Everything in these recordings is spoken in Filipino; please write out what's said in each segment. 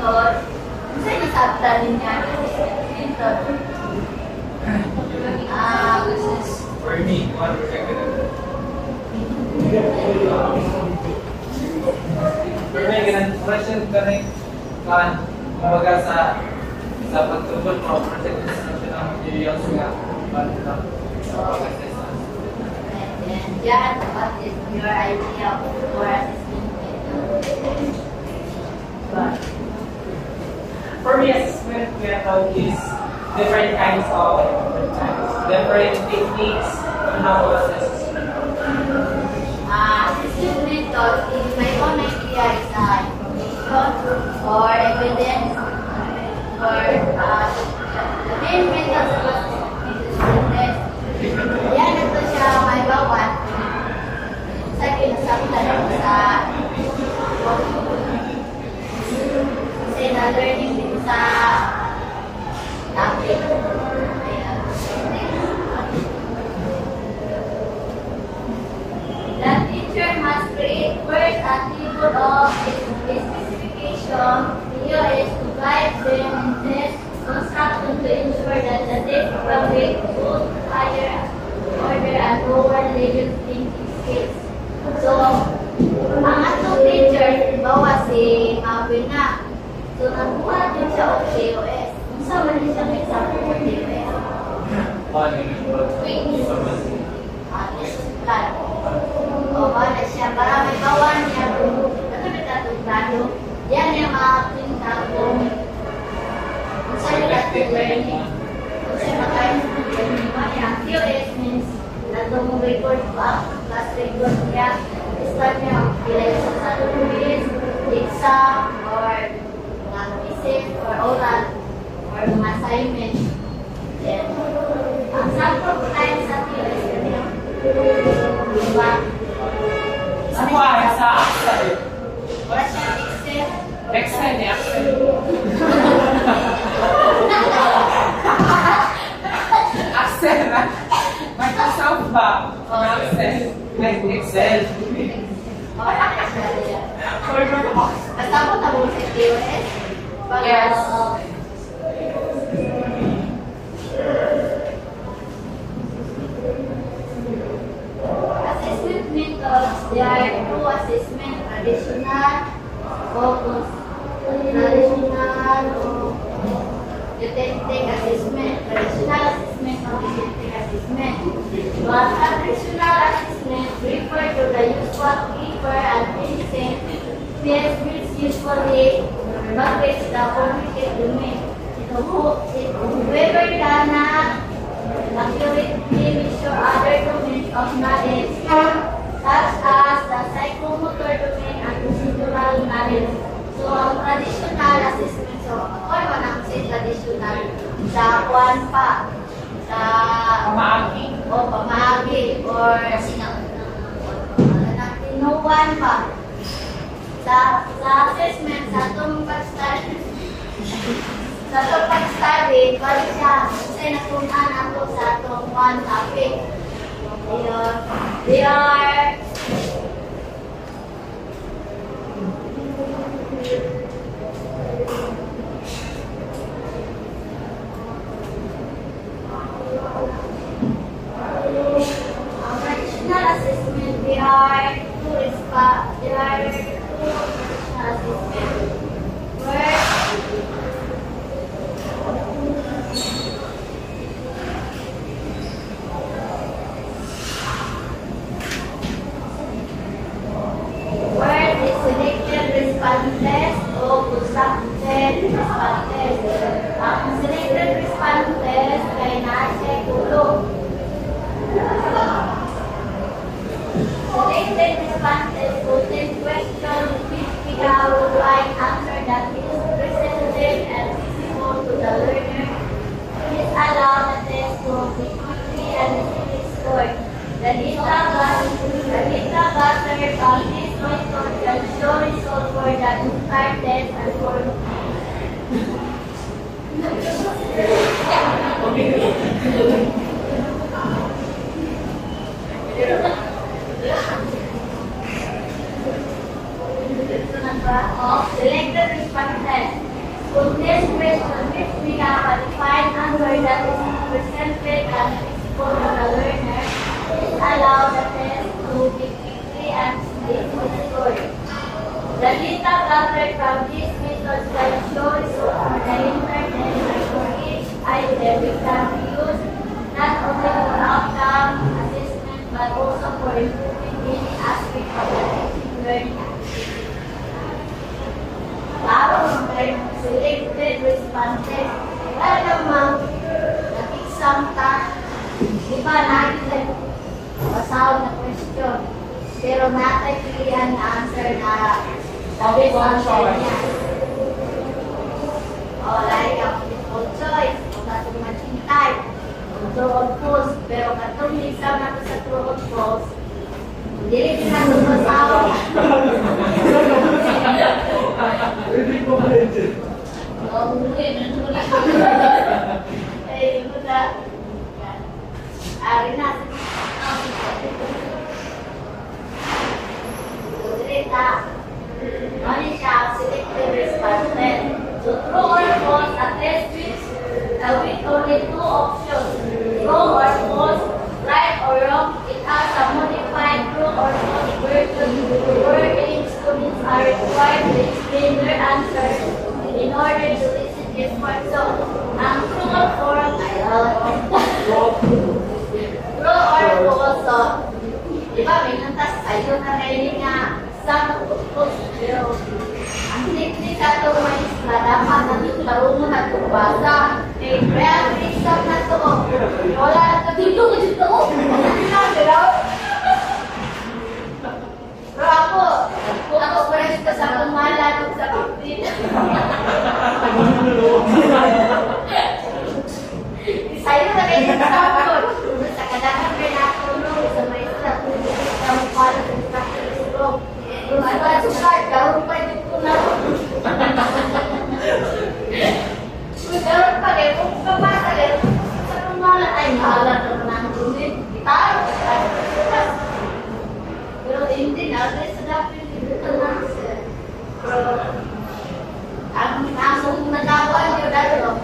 method, saan nasabtan niya assessment method? This is for me, one for me, question ka na yung kumbaga sa pagtubod mo, project description ng materials nga, Jan, what is your idea for assessment method? For me, assessment method is different kinds of different techniques on how to assess. Assessment method, in my own idea, is information or evidence or the main method of assessment is yan ito siya may bawat sa kinasabtan ko sa kasi na-learning din sa topic. The teacher must create first a table of specification. Here is to guide them in this construction to ensure that the text will be both higher order and lower level thinking skills. So, ang atong teacher, bawa si Mabel na. So, nagbuhat din siya of KOS. Kung saan man siya may example of KOS? O, bala siya. Para may bawa niya kung ano nagtatugtado. Yan yung mga pinagkakong kung saan natin learning. Kung saan makain learning mo yan. KOS means natong record ba? Class record niya. Start niya pilay sa quiz, exam, or mga thesis, or oral, or mga assignment. Then, ang sample time sa KOS niya. Diba? Ano ay sa Excel? Wala siya Excel. Excel ni Excel. Excel na. Microsoft ba? Excel. Like Excel. Kasama na mo sa KOS? Yes. Assessment methods, they are two assessment, traditional o authentic assessment, traditional assessment o authentic assessment. But traditional assessment refer to the usual paper and pencil test which usually targets the cognitive domain. Whoever cannot accurately measure other domains of knowledge, such as the psychomotor domain and procedural knowledge. So, ang traditional assessment, so, ako naman ang traditional sa kuwan pa, sa Pamaagi. o pamagi, or tinuwan pa. Sa assessment, sa itong pag-study, balik siya, kasi nakunan ako sa itong one topic. They are traditional assessment, there are two traditional assessment. Where the selected responses o constructed responses. Ang selected responses ay nasa ulo. Selected responses contain questions which we would like answer that is presented and visible to the learner. This allows the test to be quickly and easily scored. The data gathered from this method can show results for the entire test and for of selected responses. Kung this question which we have a defined answer that is presented and visible to the learner, please allow the test to be quickly and smoothly scored. The data gathered from these methods can show results on the internet and for each item we can use not only for outcome assessment but also for improving any aspect of the teaching learning activity. Bago selected responses, kaya namang nag-exam ka, di ba natin basaw na question, pero natin pilihan na answer na sabi ko answer niya. O, like ang multiple choice, o katong maghintay, true or false, pero katong exam natin sa true or false, hindi rin natin basaw. So true or false, a test with only two options, true or false, right or wrong. It has a modified true or false version wherein students are required to explain their answers in order to listen this part. So, ang true or false ay true or false. So, di ba, may nantas tayo na kainin nga sa false. Pero, ang technique sa ito mga isla, dapat natin tarungan na ito basa. Eh, kaya ang exam na ito, wala na ito dito ko dito. Pero ako pares ka sa kumalan sa kapit. Sa'yo na kayo sa kapit. Sa kadang-kadang pinatulong sa mga isla, kung sa mukha na sa kapit. Kung ano ang sukat, gawin pa dito na. Kung gawin pa rin, kung kapasa rin, sa kumalan ay mahala na ng tunit. Gitaro. Pero hindi na, sa dapat dito na. Pero, ang nagawa niyo dito,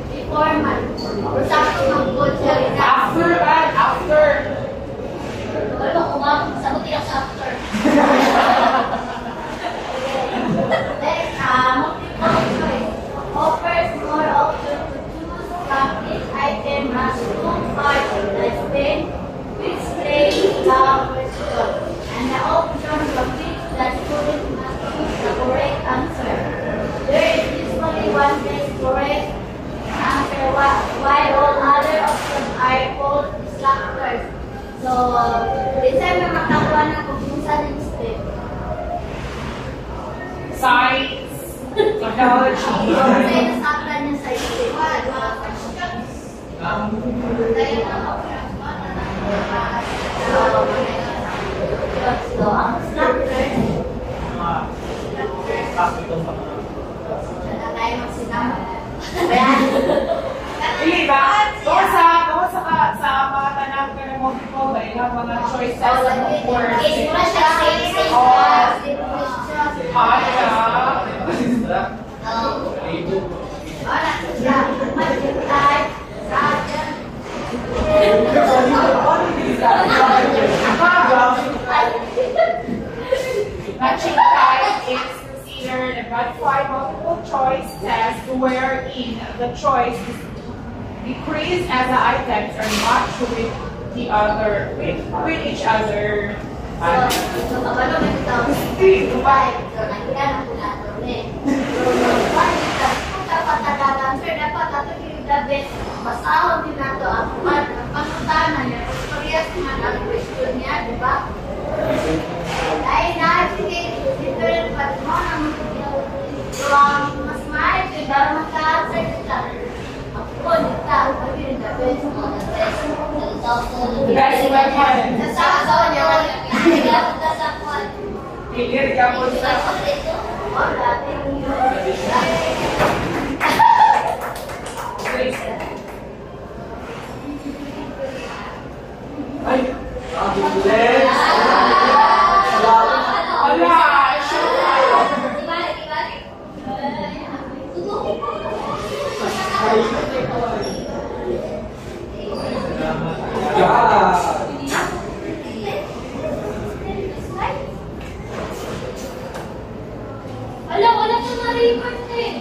before man. Or sakto ng kotse. After. Ano, kumapit sa kuti ang after. Next, multiple choice. Offers more options to choose from each item has two parts to explain which plays the question. And the option from which the student must choose the correct answer. There is usually one best correct answer while all other options are called distractors. So, this time may makakuha na kung saan yung step. Science, technology. Kasi nasaktan niya sa step. Mga questions. Dahil na options ba na so, ang distractors. Sana tayo magsinama. Ayan. Hindi ba? Kung sa mga tanang ka na multiple, ba ilang mga choices sa more? Is mo siya same Matching type is considered a modified multiple choice test wherein the choice is decreased as the items are matched with each other. So, kabalo na ito. Dubai. So, nakita na po nato eh. So, kung dapat talagang, sir, dapat nato yung the best. Masahon din nato ang pangutanan niya. Parehas naman ang question niya, di ba? Ay, sige, different pa rin mo naman. So, mas maayos yung daro magka-answer nila. Ako, nita, pag yun, the best mo, the best. Best weapon. Nasaksaw niya. Nasaksaw. Hilir ka po sa... Ay! Wala! Wala, wala pa na-report eh.